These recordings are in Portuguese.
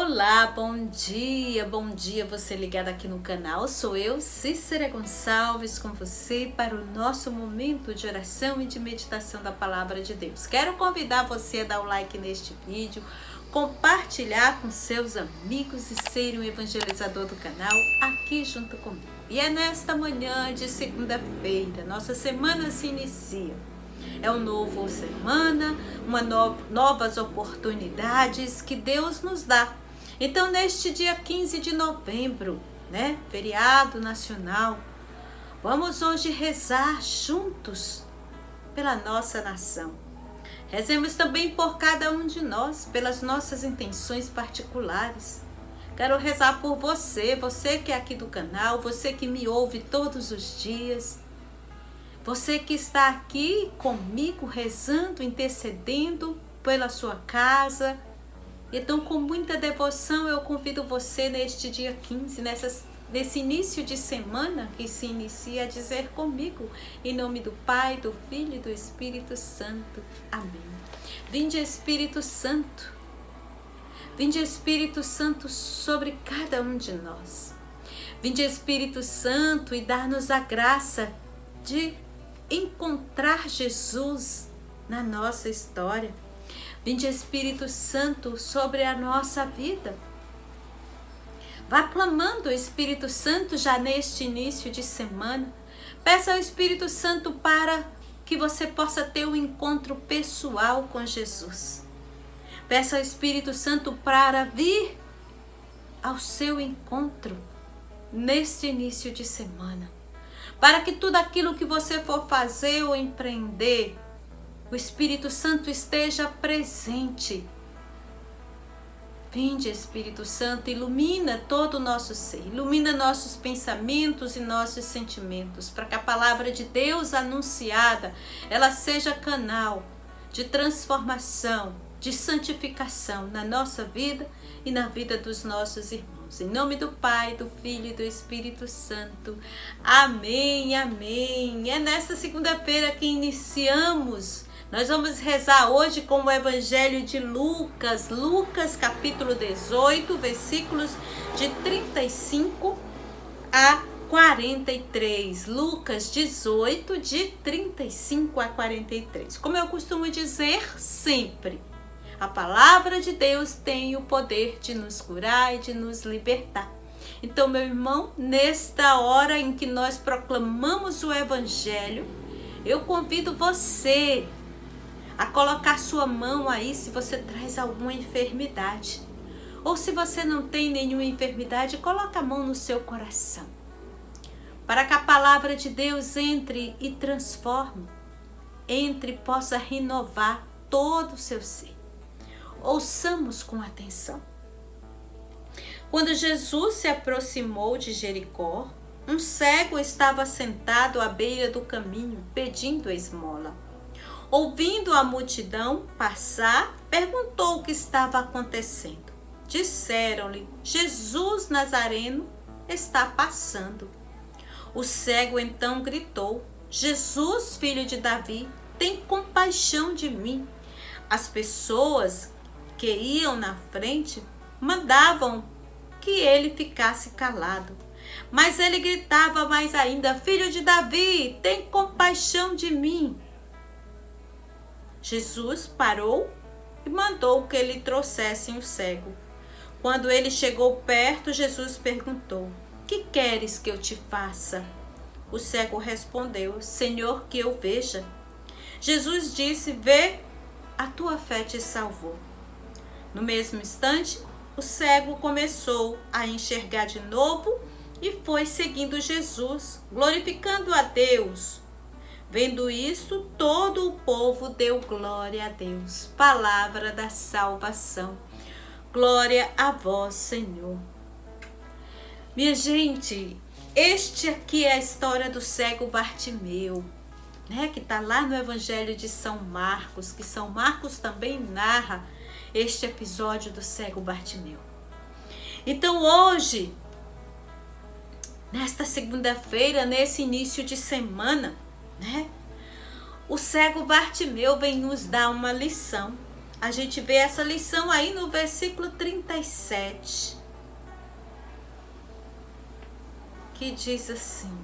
Olá, bom dia você ligado aqui no canal, sou eu, Cícera Gonçalves, com você para o nosso momento de oração e de meditação da Palavra de Deus. Quero convidar você a dar o like neste vídeo, compartilhar com seus amigos e ser um evangelizador do canal aqui junto comigo. E é nesta manhã de segunda-feira, nossa semana se inicia. É uma nova semana, novas oportunidades que Deus nos dá. Então, neste dia 15 de novembro, feriado nacional, vamos hoje rezar juntos pela nossa nação. Rezemos também por cada um de nós, pelas nossas intenções particulares. Quero rezar por você que é aqui do canal, você que me ouve todos os dias. Você que está aqui comigo rezando, intercedendo pela sua casa. Então, com muita devoção, eu convido você neste dia 15, nesse início de semana que se inicia, a dizer comigo, em nome do Pai, do Filho e do Espírito Santo. Amém. Vinde, Espírito Santo. Vinde, Espírito Santo, sobre cada um de nós. Vinde, Espírito Santo, e dar-nos a graça de encontrar Jesus na nossa história. Vinde, Espírito Santo, sobre a nossa vida. Vá clamando o Espírito Santo já neste início de semana. Peça ao Espírito Santo para que você possa ter um encontro pessoal com Jesus. Peça ao Espírito Santo para vir ao seu encontro neste início de semana. Para que tudo aquilo que você for fazer ou empreender, o Espírito Santo esteja presente. Vinde, Espírito Santo, ilumina todo o nosso ser, ilumina nossos pensamentos e nossos sentimentos, para que a palavra de Deus anunciada, ela seja canal de transformação, de santificação na nossa vida e na vida dos nossos irmãos. Em nome do Pai, do Filho e do Espírito Santo. Amém, amém. É nesta segunda-feira que iniciamos. Nós vamos rezar hoje com o Evangelho de Lucas. Lucas capítulo 18, versículos de 35 a 43. Lucas 18, de 35 a 43. Como eu costumo dizer sempre, a palavra de Deus tem o poder de nos curar e de nos libertar. Então, meu irmão, nesta hora em que nós proclamamos o Evangelho, eu convido você a colocar sua mão aí se você traz alguma enfermidade. Ou se você não tem nenhuma enfermidade, coloca a mão no seu coração. Para que a palavra de Deus entre e transforme, entre e possa renovar todo o seu ser. Ouçamos com atenção. Quando Jesus se aproximou de Jericó, um cego estava sentado à beira do caminho, pedindo esmola. Ouvindo a multidão passar, perguntou o que estava acontecendo. Disseram-lhe: Jesus Nazareno está passando. O cego então gritou: Jesus, filho de Davi, tem compaixão de mim. As pessoas que iam na frente mandavam que ele ficasse calado. Mas ele gritava mais ainda: Filho de Davi, tem compaixão de mim. Jesus parou e mandou que lhe trouxessem o cego. Quando ele chegou perto, Jesus perguntou: Que queres que eu te faça? O cego respondeu: Senhor, que eu veja. Jesus disse: Vê, a tua fé te salvou. No mesmo instante, o cego começou a enxergar de novo e foi seguindo Jesus, glorificando a Deus. Vendo isto, todo o povo deu glória a Deus. Palavra da salvação. Glória a vós, Senhor. Minha gente, este aqui é a história do cego Bartimeu, que está lá no Evangelho de São Marcos, que São Marcos também narra este episódio do cego Bartimeu. Então hoje, nesta segunda-feira, nesse início de semana, o cego Bartimeu vem nos dar uma lição. A gente vê essa lição aí no versículo 37, que diz assim: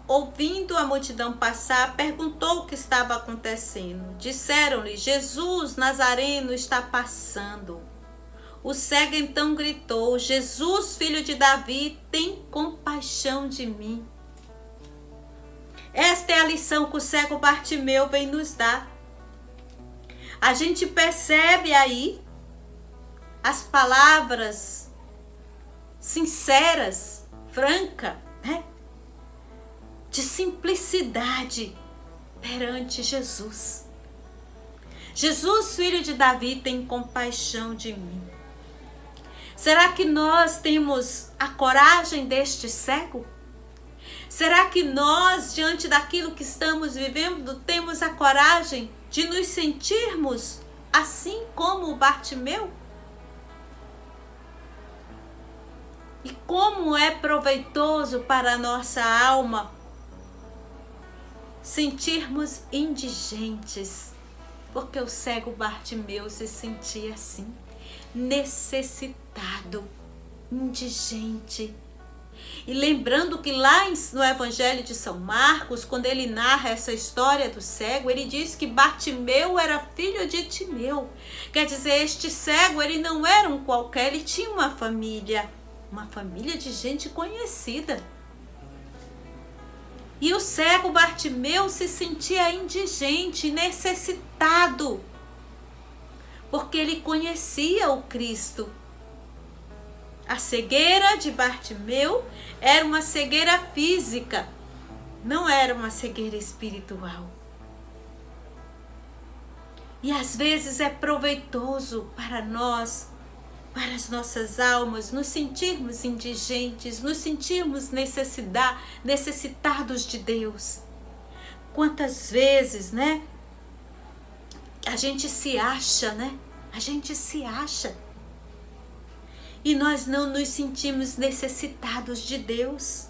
ouvindo a multidão passar, perguntou o que estava acontecendo. Disseram-lhe: Jesus Nazareno está passando. O cego então gritou: Jesus, filho de Davi, tem compaixão de mim. Esta é a lição que o cego Bartimeu vem nos dar. A gente percebe aí as palavras sinceras, francas, né? De simplicidade perante Jesus. Jesus, filho de Davi, tem compaixão de mim. Será que nós temos a coragem deste cego? Será que nós, diante daquilo que estamos vivendo, temos a coragem de nos sentirmos assim como o Bartimeu? E como é proveitoso para a nossa alma sentirmos indigentes, porque o cego Bartimeu se sentia assim, necessitado, indigente. E lembrando que lá no Evangelho de São Marcos, quando ele narra essa história do cego, ele diz que Bartimeu era filho de Timeu. Quer dizer, este cego, ele não era um qualquer, ele tinha uma família de gente conhecida. E o cego Bartimeu se sentia indigente, necessitado, porque ele conhecia o Cristo. A cegueira de Bartimeu era uma cegueira física, não era uma cegueira espiritual. E às vezes é proveitoso para nós, para as nossas almas, nos sentirmos indigentes, nos sentirmos necessitados de Deus. Quantas vezes, né? A gente se acha, né? A gente se acha. E nós não nos sentimos necessitados de Deus.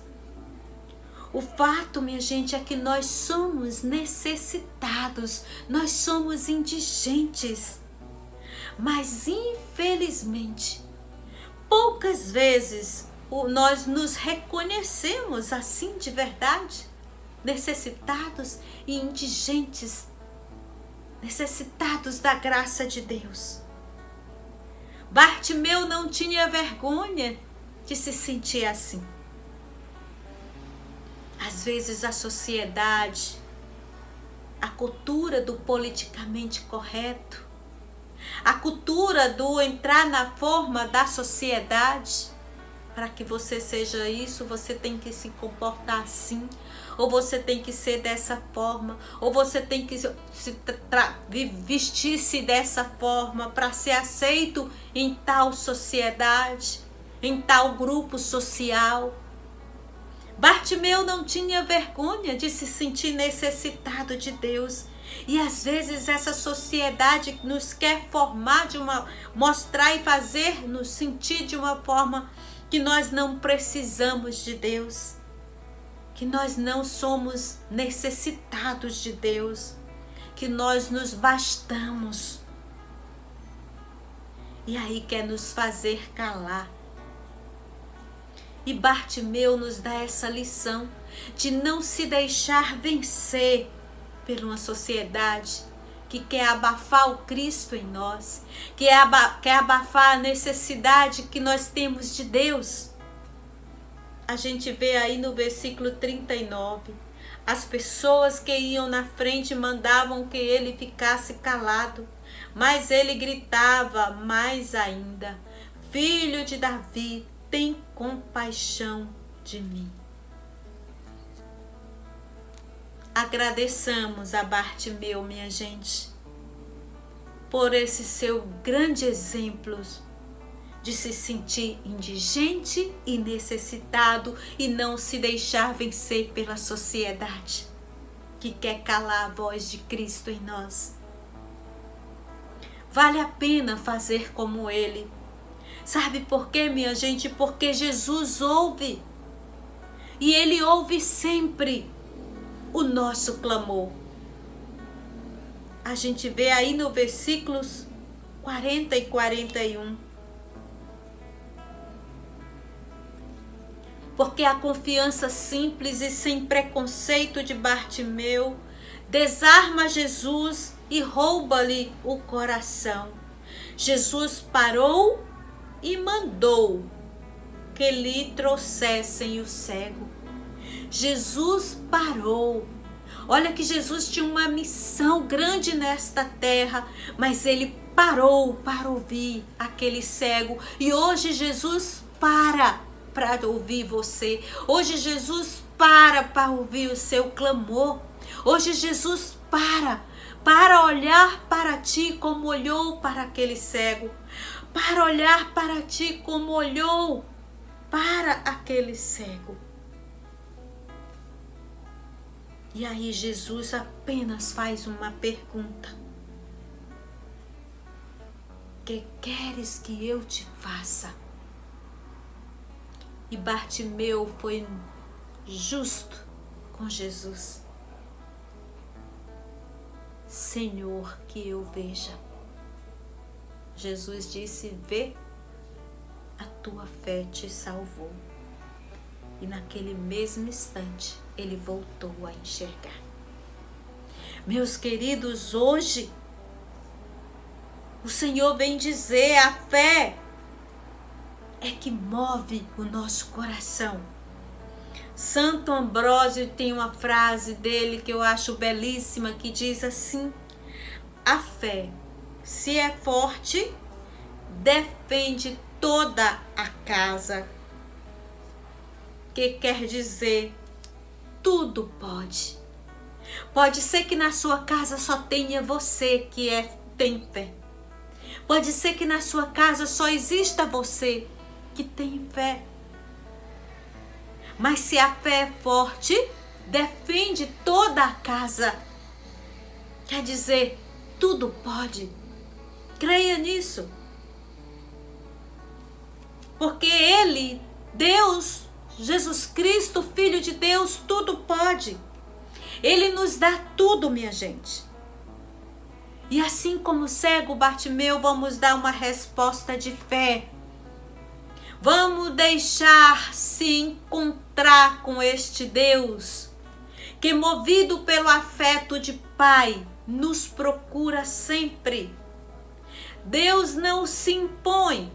O fato, minha gente, é que nós somos necessitados, nós somos indigentes. Mas, infelizmente, poucas vezes nós nos reconhecemos assim de verdade, necessitados e indigentes, necessitados da graça de Deus. Bartimeu não tinha vergonha de se sentir assim. Às vezes a sociedade, a cultura do politicamente correto, a cultura do entrar na forma da sociedade, para que você seja isso, você tem que se comportar assim, ou você tem que ser dessa forma, ou você tem que vestir-se dessa forma para ser aceito em tal sociedade, em tal grupo social. Bartimeu não tinha vergonha de se sentir necessitado de Deus. E às vezes essa sociedade nos quer formar mostrar e fazer nos sentir de uma forma que nós não precisamos de Deus, que nós não somos necessitados de Deus, que nós nos bastamos. E aí quer nos fazer calar. E Bartimeu nos dá essa lição de não se deixar vencer por uma sociedade que quer abafar o Cristo em nós, que quer abafar a necessidade que nós temos de Deus. A gente vê aí no versículo 39, as pessoas que iam na frente mandavam que ele ficasse calado, mas ele gritava mais ainda: Filho de Davi, tem compaixão de mim. Agradeçamos a Bartimeu, minha gente, por esse seu grande exemplo de se sentir indigente e necessitado e não se deixar vencer pela sociedade que quer calar a voz de Cristo em nós. Vale a pena fazer como ele. Sabe por quê, minha gente? Porque Jesus ouve. E ele ouve sempre o nosso clamor. a gente vê aí no versículos 40 e 41. Porque a confiança simples e sem preconceito de Bartimeu desarma Jesus e rouba-lhe o coração. Jesus parou e mandou que lhe trouxessem o cego. Jesus parou. Olha que Jesus tinha uma missão grande nesta terra, mas ele parou para ouvir aquele cego. E hoje Jesus para ouvir você. Hoje Jesus para ouvir o seu clamor. Hoje Jesus para olhar para ti como olhou para aquele cego. Para olhar para ti como olhou para aquele cego. E aí Jesus apenas faz uma pergunta: que queres que eu te faça? E Bartimeu foi justo com Jesus. Senhor, que eu veja. Jesus disse: vê, a tua fé te salvou. E naquele mesmo instante, ele voltou a enxergar. Meus queridos, hoje, o Senhor vem dizer: a fé é que move o nosso coração. Santo Ambrósio tem uma frase dele que eu acho belíssima, que diz assim: a fé, se é forte, defende toda a casa. Que quer dizer, tudo pode. Pode ser que na sua casa só tenha você que tem fé. Pode ser que na sua casa só exista você que tem fé. Mas se a fé é forte, defende toda a casa. Quer dizer, tudo pode. Creia nisso. Porque Ele, Deus, Jesus Cristo, Filho de Deus, tudo pode. Ele nos dá tudo, minha gente. E assim como o cego Bartimeu, vamos dar uma resposta de fé. Vamos deixar se encontrar com este Deus, que movido pelo afeto de Pai, nos procura sempre. Deus não se impõe,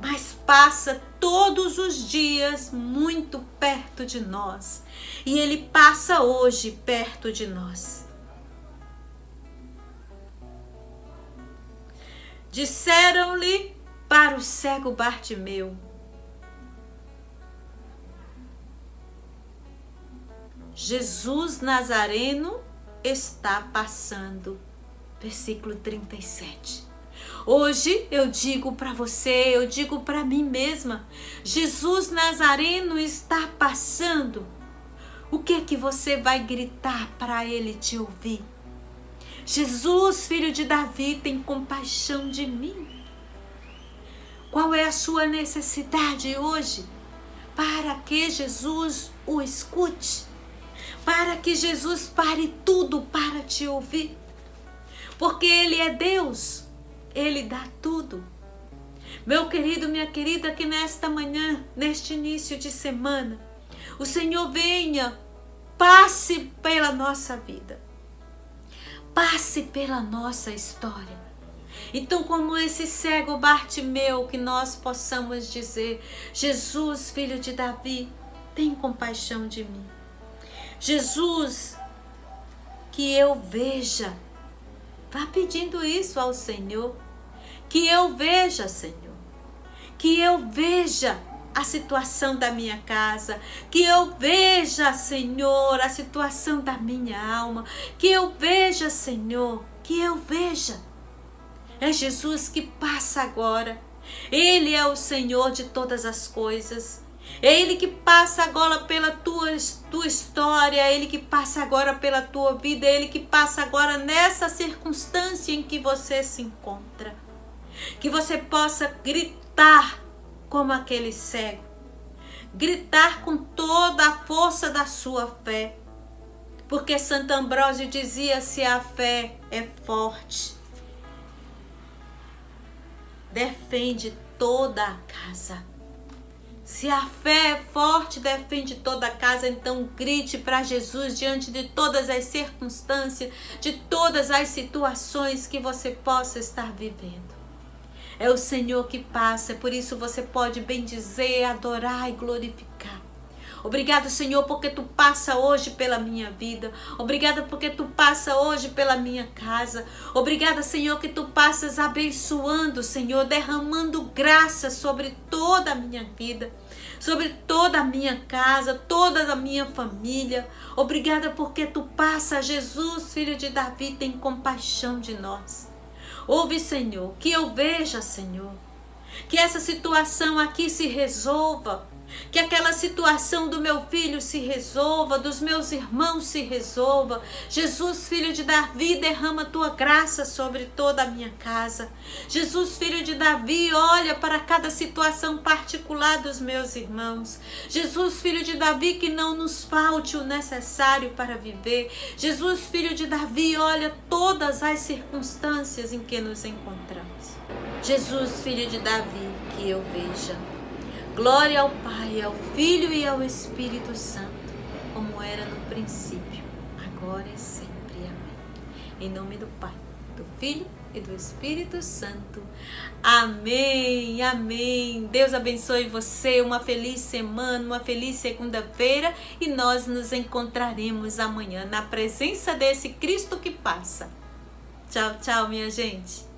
mas passa todos os dias muito perto de nós. E Ele passa hoje perto de nós. Disseram-lhe para o cego Bartimeu: Jesus Nazareno está passando. Versículo 37. Hoje eu digo para você, eu digo para mim mesma: Jesus Nazareno está passando. O que é que você vai gritar para Ele te ouvir? Jesus, filho de Davi, tem compaixão de mim. Qual é a sua necessidade hoje? Para que Jesus o escute? Para que Jesus pare tudo para te ouvir? Porque Ele é Deus, Ele dá tudo. Meu querido, minha querida, que nesta manhã, neste início de semana, o Senhor venha, passe pela nossa vida, passe pela nossa história. Então, como esse cego Bartimeu, que nós possamos dizer: Jesus, filho de Davi, tem compaixão de mim. Jesus, que eu veja. Vá pedindo isso ao Senhor. Que eu veja, Senhor. Que eu veja a situação da minha casa. Que eu veja, Senhor, a situação da minha alma. Que eu veja, Senhor. Que eu veja. É Jesus que passa agora. Ele é o Senhor de todas as coisas. É Ele que passa agora pela tua história, é Ele que passa agora pela tua vida, é Ele que passa agora nessa circunstância em que você se encontra. Que você possa gritar como aquele cego, gritar com toda a força da sua fé: Porque Santo Ambrósio dizia: se a fé é forte, defende toda a casa. Se a fé é forte, defende toda a casa. Então grite para Jesus diante de todas as circunstâncias, de todas as situações que você possa estar vivendo. É o Senhor que passa, por isso você pode bendizer, adorar e glorificar. Obrigado, Senhor, porque Tu passa hoje pela minha vida. Obrigada porque Tu passa hoje pela minha casa. Obrigada, Senhor, que Tu passas abençoando, Senhor, derramando graça sobre toda a minha vida, sobre toda a minha casa, toda a minha família. Obrigada porque Tu passa, Jesus, Filho de Davi, tem compaixão de nós. Ouve, Senhor, que eu veja, Senhor, que essa situação aqui se resolva, que aquela situação do meu filho se resolva, dos meus irmãos se resolva. Jesus, Filho de Davi, derrama Tua graça sobre toda a minha casa. Jesus, Filho de Davi, olha para cada situação particular dos meus irmãos. Jesus, Filho de Davi, que não nos falte o necessário para viver. Jesus, Filho de Davi, olha todas as circunstâncias em que nos encontramos. Jesus, Filho de Davi, que eu veja. Glória ao Pai, ao Filho e ao Espírito Santo, como era no princípio, agora e sempre. Amém. Em nome do Pai, do Filho e do Espírito Santo. Amém, amém. Deus abençoe você, uma feliz semana, uma feliz segunda-feira, e nós nos encontraremos amanhã na presença desse Cristo que passa. Tchau, tchau, minha gente.